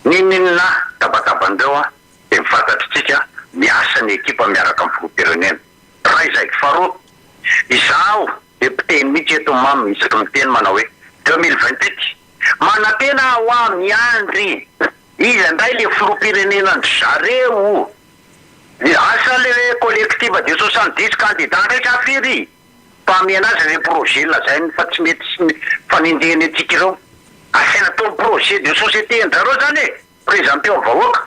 ninina tabataban'ireo dia mifantatritsika miasa ny ekipa miaraka amin'ny filoham-pirenena raha izaiky faharoa izaho dia mpiteny mihitsy eto mamy isaky miteny manao hoe 2028 manantena ho amin'ny andry izy andray le filoham-pirenenany zareo asa le collective de 70 candidat ndraiky afiry mpamena azy le projet lazainy fa tsy mety fanindeny atsika ireo asaina tao projet de société ndrareo zany présenté ao vahoaka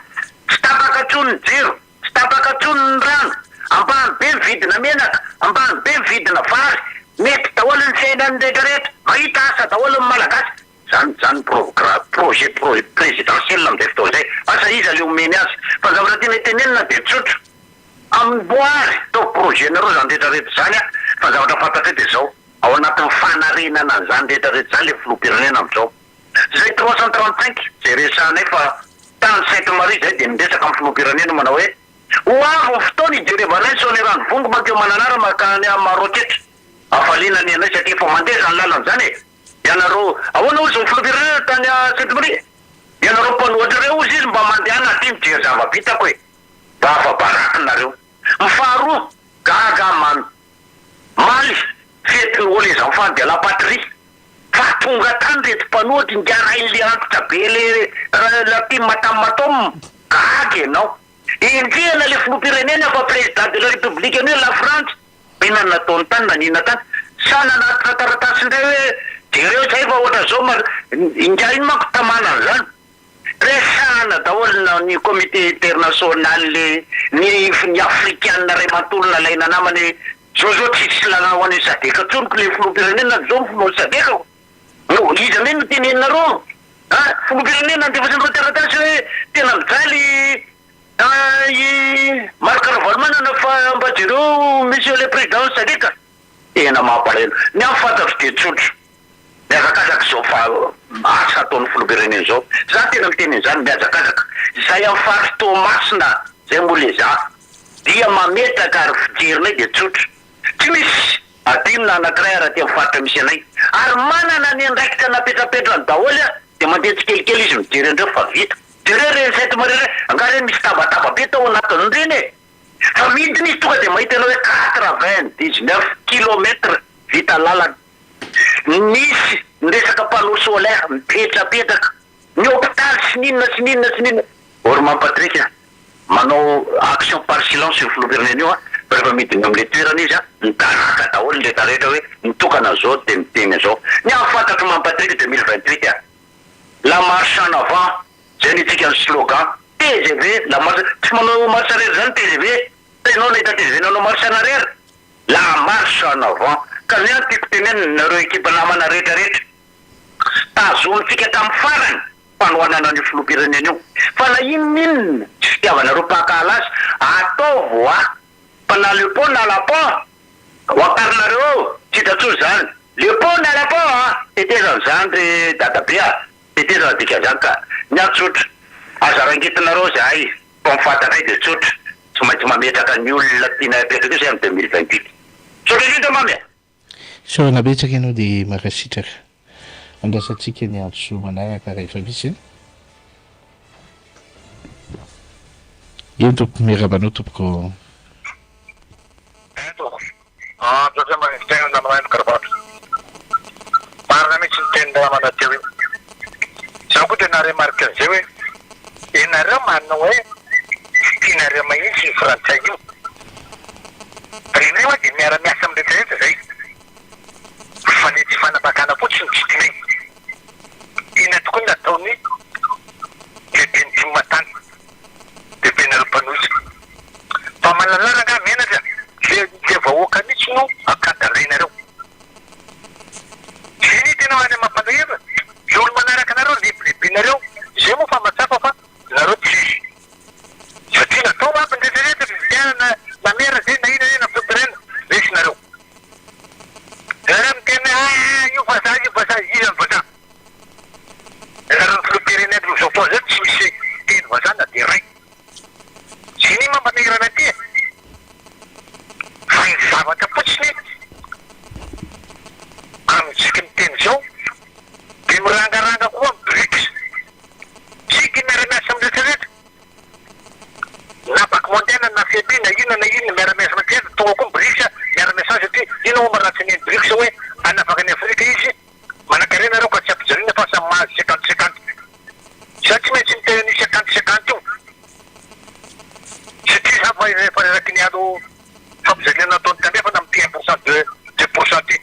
tsy tapaka tsony ny jiro tsy tapaka tsony ny rano ambany be mividina menaka ambany be mividina vary mety daholo ny fiainany rehetrarehetra mahita asa daholo ny malagasy zany projet présidentiel amizay fotoa zay asa izy ale omeny azy fa zavatra tiana itenenina dia tsotro amboary tao projet nareo zany rehetrarehetra zany fa zavatra fantatra dia zao ao anatin'ny fanarenana zany rehetrarehetra zany le filoham-pirenena amizao zay 335 zay resanay fa tany Sainte Marie zay dia miresaka amin'ny filoham-pirenena manao hoe hoavy fotoana ijerevanay so ny rano vongo makeo mananara makany maroketra afaliana ny anay satria efa mandeha zany lalana zany ianareo ahoana ozy ny filoham-pirenena tany Sainte Marie ianareo mpanohatra reo ozy izy mba mandehana aty mijery zava-bitako hoe mba afabaranareo mifaharoa gaga maly fety ny olo izy mifany dia la patrie fa tonga tany rety mpanohatra ingara ile antitra be le laty matammatao gaga ianao indriana le filoham-pirenena fa président de la république anio la France inana nataony tany nanina tany sanana taratasindray hoe jereo zay fa ohatra zao inga ino manko tamanany zany resahana daholo ny comité international ny africaine ray mantolona laina namany zao tsisy lana ho an'ny sadeka tsoniko le filoham-pirenena zao mifinao sadekako no izy ameny no tenenareo filoham-pirenena andefasan'ireo taratasy hoe tena mijaly Marc Ravalomanana fa mba jereo monsieur le président sadeka tena mampalahelo ny amin'ny fantatro dia tsotro miazakazaka zao fa asa ataon'ny filoham-pirenena zao za tena miteny zany miazakazaka zay amin'ny farito masina zay mbola za dia mametraka ary fijerinay dia tsotro tsy misy adinona anankiray raha tia mifaritra misy anay ary manana ny andraikitra napetrapetrany daholo dia mandeha tsikelikely izy mijery andreo fa vita jereo reny Sainte Marie re angary misy tabataba be tao anatin'ny reny fa midiny izy tonga dia mahita anao hoe 99 kilometre vita lalana misy niresaka panneau solaire mipetrapetraka ny hôpitaly sy ninona or mampatrika manao action par silence io filovirenena io a rehefa midina am'le toerana izy a mitarika daholo le tarehetra hoe mitokana zao de miteny zao ny afantatro mampatrika 2028 a la marche en avant zay nitsika ny slogan TGV la marche tsy manao marche arrière zany TGV enao nahita TGV nanao marche en arrière la marche en avant ka zay any tiako teneny nareo ekipa namana rehetrarehetra tazonitsika tamin'ny farany fanohanana ny filoham-pirenena io fa na inon'inona tsy fitiavanareo mpahakala azy ataovo a pana le pont na la pont hoakarinareo tsy hitantsony zany le pont na la pont a tetezany zany re dadabe a tetezana dika zany ka ny antsotra azarangitinareo zay fa mifantatray de tsotra tsy maintsy mametraka ny olona tiana apetraka io zay amy 2028 tsotra indrindra mamy so nabetsaka ianao de makasitraka andrasantsika ny antso manaraka rehefa misy ino tompo miarabanao tompoko zay manitena namanay karabatra marina mihitsy niteny namana teo io za koa tena remarque an'izay hoe ianareo manao hoe tianareo mahitsy ny frantsay io renay hoa de miara-miasa am'rehetrarehetra zay fa le tsy fanapakana fotsiny tsy tinay ina tokoa ny nataony lehibe ny timatany lehibe nareo mpanohitra fa malalaranga menatra le vahoaka mihitsy no akadalainareo zay ny tena hoany mampalahelo le olo manaraka nareo lehibenareo zay moa fa matsafa fa nareo tsy satria natao aby nrehetrarehetra vidiana namera zay na ina na filoperena resy nareo zareo miteny io vaza io vaza izy amy vaza zareo ny filoperenety mizao foa zay tsy misy teny vaza na de ray zay ny mampanahirana ty fa ny zavatra fotsiny amitsika miteny zao de mirangaranga koa amy brics tsika miara-miasa amy rehetrarehetra na baky mondiana na febi na inona miara-miasa matretra tonga koa brics miara-miasa satria ino ho maratsy ny brics hoe anafaka ny afrika izy manakarena reo ka tsy ampijaliana fa samy mahazo 50-50 za tsy maintsy miteny ny 50-50 io satria za fa reraky ny alo fampijaliana ataony tandefa na amy 1% de pourcent ty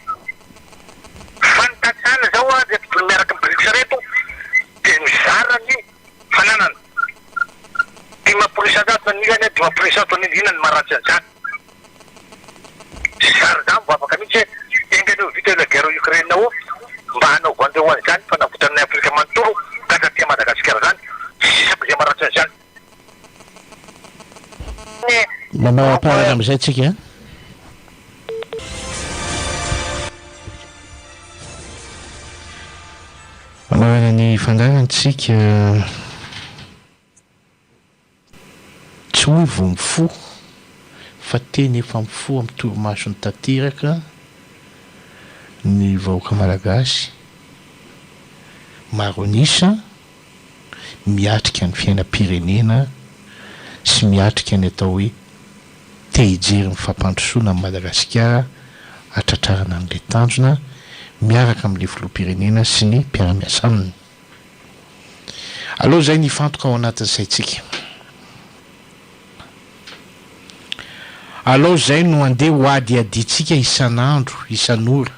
fantatsana zao a de miaraka amy brics reto de mizara ny fananana dimaporisantato na nilany dimaporisanto ny inany maratsy an'izany zara zany mbo afaka mihitsy hoe enganeo vita la guerre Ukraine ao mba hanao voandreo an'izany fa navotan'ny Afrika manontolo katratia Madagasikara zany sisako zay maratsy an'izany manao amparana am'izay tsika manarana ny fandarantsika tsy hoe vo mifo fa teny efa mifo amy toromasony tanteraka ny vahoaka malagasy maro anisa miatrika ny fiainam-pirenena sy miatrika ny atao hoe tehijery ny fampandrosoana amy Madagasikara atratrarana am'le tanjona miaraka am'le filoham-pirenena sy ny mpiara-miasa aminy aloha zay ny fantoka ao anatin'ny saitsika alao zay no andeha ho ady aditsika isan'andro isan'ora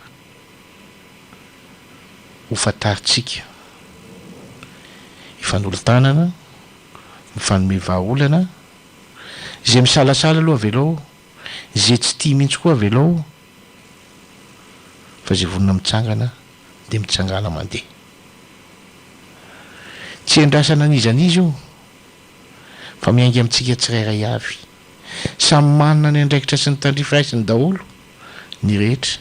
ho fataritsika ifanolo-tanana mifanome vahaolana zay misalasala aloha avelao zay tsy tia mihitsy koa avelao fa zay vonina mitsangana de mitsangana mandeha tsy andrasana an'izan'izy io fa miainga amitsika tsirairay avy samy manana ny andraikitra sy ny tandrifa raisiny daholo ny rehetra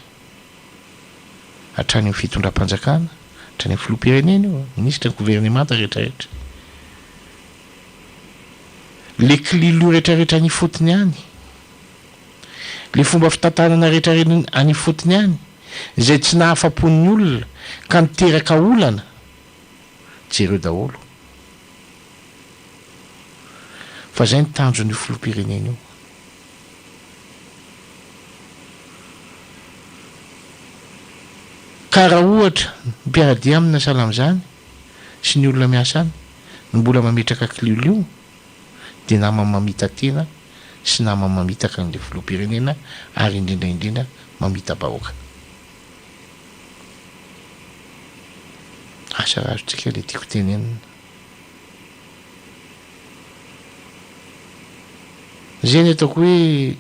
hatrany amy fitondram-panjakana hatrany amy filoham-pirenena io minisitra ny gouvernemanta rehetrarehetra le klilo rehetrarehetra any fotony any le fomba fitantanana rehetrarehetra any fotony any zay tsy nahafapon'ny olona ka niteraka olana jereo daholo fa zay ny tanjon'ny filoham-pirenena io karaha ohatra mpiaradia amina salam'izany sy ny olona miasa any ny mbola mametraka klilo io dia nama mamita tena sy nama mamitaka an'ilay filoham-pirenena ary indrindra mamita bahoaka. Asa razotsika ilay tiako tenenina. Zay ny ataoko hoe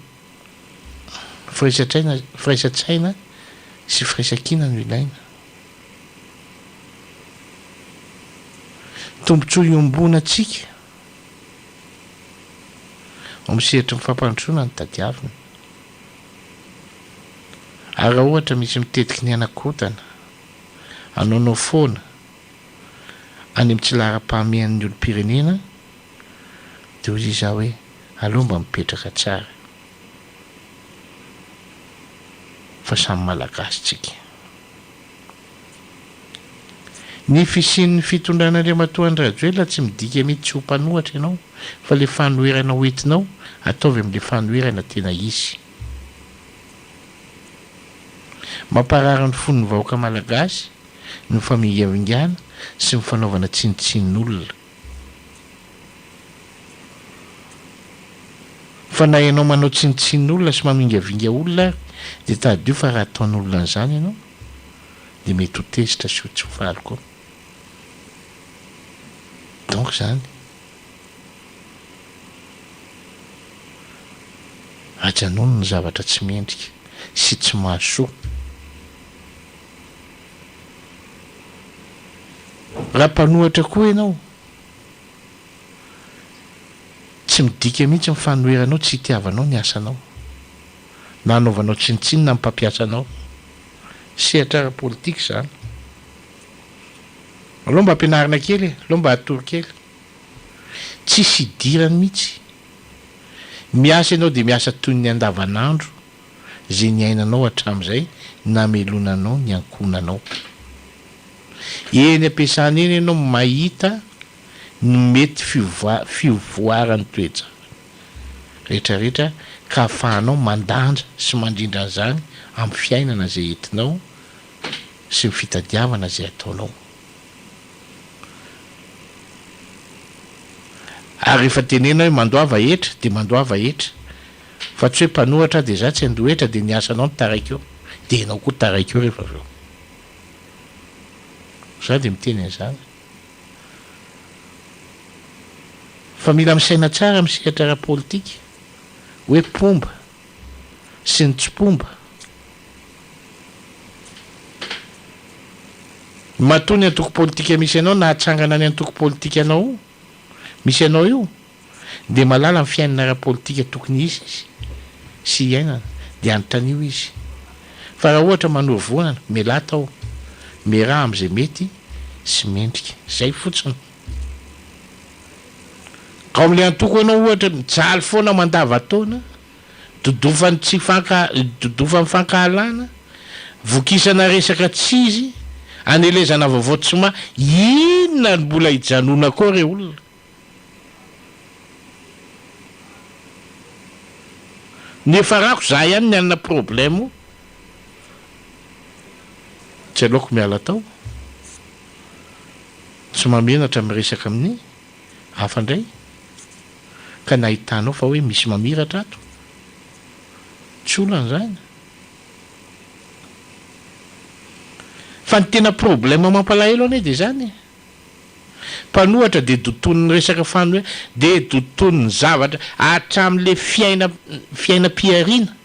firaisan-tsaina sy firaisan-kina no ilaina. Tombontsoa iombona atsika misehatra mifampandrosoana ny tadiavina. Ary raha ohatra misy mitetiky ny anakodana anaonao foana any amin'ny tsy laharam-pahamehan'ny olom-pirenena dia hozy izaho hoe aleo mba mipetraka tsara fa samy malagasy tsika. Ny fisian'ny fitondran'Andriamatoa Rajoelina tsy midika mihitsy tsy ho mpanohatra ianao fa le fanoherana hoentinao ataovy amin'le fanoherana tena izy. Mamparary ny fon'ny vahoaka malagasy ny famingavingana sy ny fanaovana tsinotsinon'olona. Fa na ianao manao tsinotsinon'olona sy mamingavinga olona dia tadio fa raha ataon'olona an'izany ianao dia mety ho tezitra sy ho tsy ho faly koa. Donc zany ajanono ny zavatra tsy mendrika sy tsy mahasoa. Raha mpanohatra koa ianao tsy midika mihitsy ny fanoheranao tsy hitiavanao ny asanao na anaovanao tsinotsinona amin'ny mpampiasanao. Sehatra ara-politika zany. Aleo mba ampianarina kely, aleo mba atoro kely. Tsisy idirany mihitsy. Miasa ianao dia miasa toy ny andavanandro zay ny ainanao hatramin'izay namelonanao ny ankonanao. Eny ampiasana eny ianao mahita ny mety fivoarany toetra rehetrarehetra ka ahafahanao mandanja sy mandrindra an'izany amin'ny fiainana zay entinao sy ny fitadiavana zay ataonao. Ary rehefa tenena hoe mandoava etra dia mandoava etra fa tsy hoe mpanohatra dia za tsy andohetra dia ny asanao ny taraikeo dia ianao koa taraikeo rehefa avy eo. Za dia miteny an'izany fa mila misaina tsara misehatra ara-politika hoe pomba sy ny tsy pomba. Matony antoko politika misy anao na hatsangana ny antoko politika anao misy anao io dia malala ny fiainana ara-politika tokony izy sy iainana dia anotran'io izy. Fa raha ohatra manovoanana melata ao meraha amin'izay mety sy mendrika zay fotsiny. Ka amin'ilay antoko anao ohatra mijaly foana mandava-taona dodofany tsy dodofany fankahalana vokisana resaka tsy izy anelezana vaovao tsy inona ny mbola hijanona koa re olona. Nefa rako za ihany ny anana problème tsy aloako miala tao tsy mamenatra miresaka amin'ny hafa indray ka nahitanao fa hoe misy mamiratra ato tsy olana zany. Fa ny tena problème mampalahelo anay dia zany mpanohatra dia doton'ny resaka fanohe dia doton'ny zavatra hatramin'le fiainam-piariana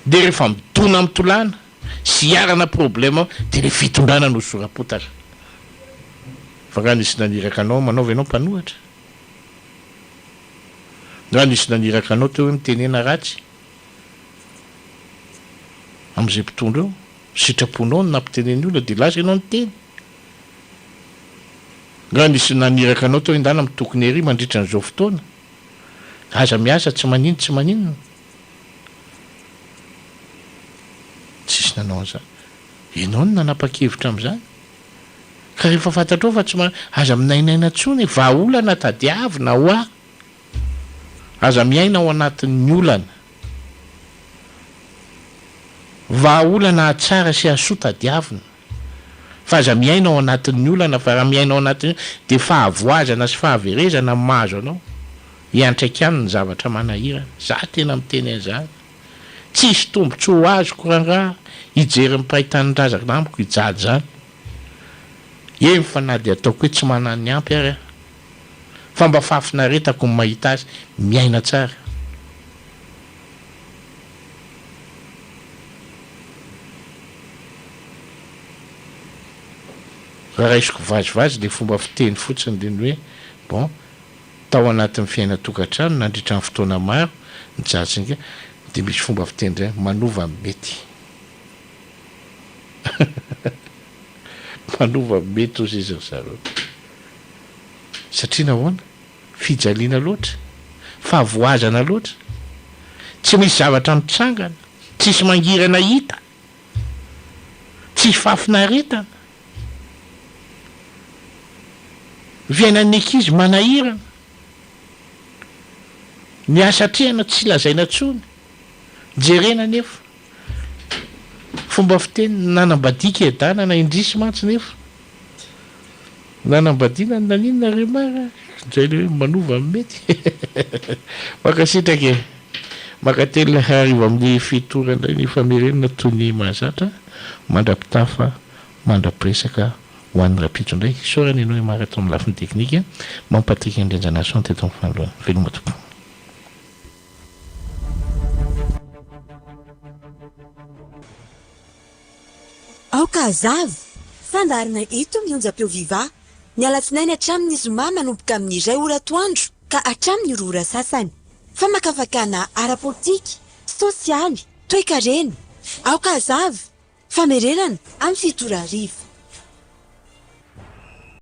dia rehefa mitona mitolana sy hiarana problème dia le fitondrana no sorapotaka. Fa raha nisy naniraka anao manaova ianao mpanohatra, raha nisy naniraka anao teo hoe mitenena ratsy amin'izay mpitondra eo sitraponao no nampiteneny olona dia lasa ianao ny teny. Raha nisy naniraka anao teo indana amin'ny tokony ery mandritra n'izao fotoana aza miasa tsy maninona tsisy nanao an'izany ianao no nanapa-kevitra amin'izany. Ka rehefa fantatrao fa tsy aza minainaina tsony vahaolana tadiavina ho aho aza miaina ao anatin'ny olana vahaolana atsara sy asoa tadiavina fa aza miainao anatin'ny olana fa raha miainao anatiny dia fahavoazana sy fahaverezana mahazo anao hiantraika any ny zavatra manahirana za tena miteny an'izany tsisy tombontso ho azo korangaha hijery mipahitanindrazaka namiko hijady zany e mifanady ataoko hoe tsy manany ampy ary fa mba fafinaretako ny mahita azy miaina tsara raha raisiko vazivazy le fomba fiteny fotsiny dia ny hoe bon tao anatin'ny fiaina tokantrano nandritra ny fotoana maro nijatsika dia misy fomba fiteny zay manova mety manova mety ozy izy zareo satria nahoana fijaliana loatra fahavoazana loatra tsy misy zavatra mitsangana tsisy mangirana hita tsisy fafinaretana fiainan'ny ankizy manahirana ny asatrehana tsy lazaina tsony jerena nefa fomba fiteny nanambadika edana na indrisy mantsy nefa nanambadiana ny naninona remara zay le hoe manova mety makasitraka makately hariva amin'ny fitorana ny famerenana toy ny mahazatra mandrapitafa mandrapiresaka ho an'ny rapitso indray sorany ianao marato amin'ny lafiny teknika mampatrika indrenjanason teto amin'ny fanoloana veloma tokoa aoka zavy fandarina ito mionja-peo viva ny alatsinainy hatramin'ny zoma manomboka amin'ny iray ora toandro ka hatramin'ny roa ora sasany fa makafakana ara-politika sosialy toekarena aoka zavy famerenana amin'ny fitora arivo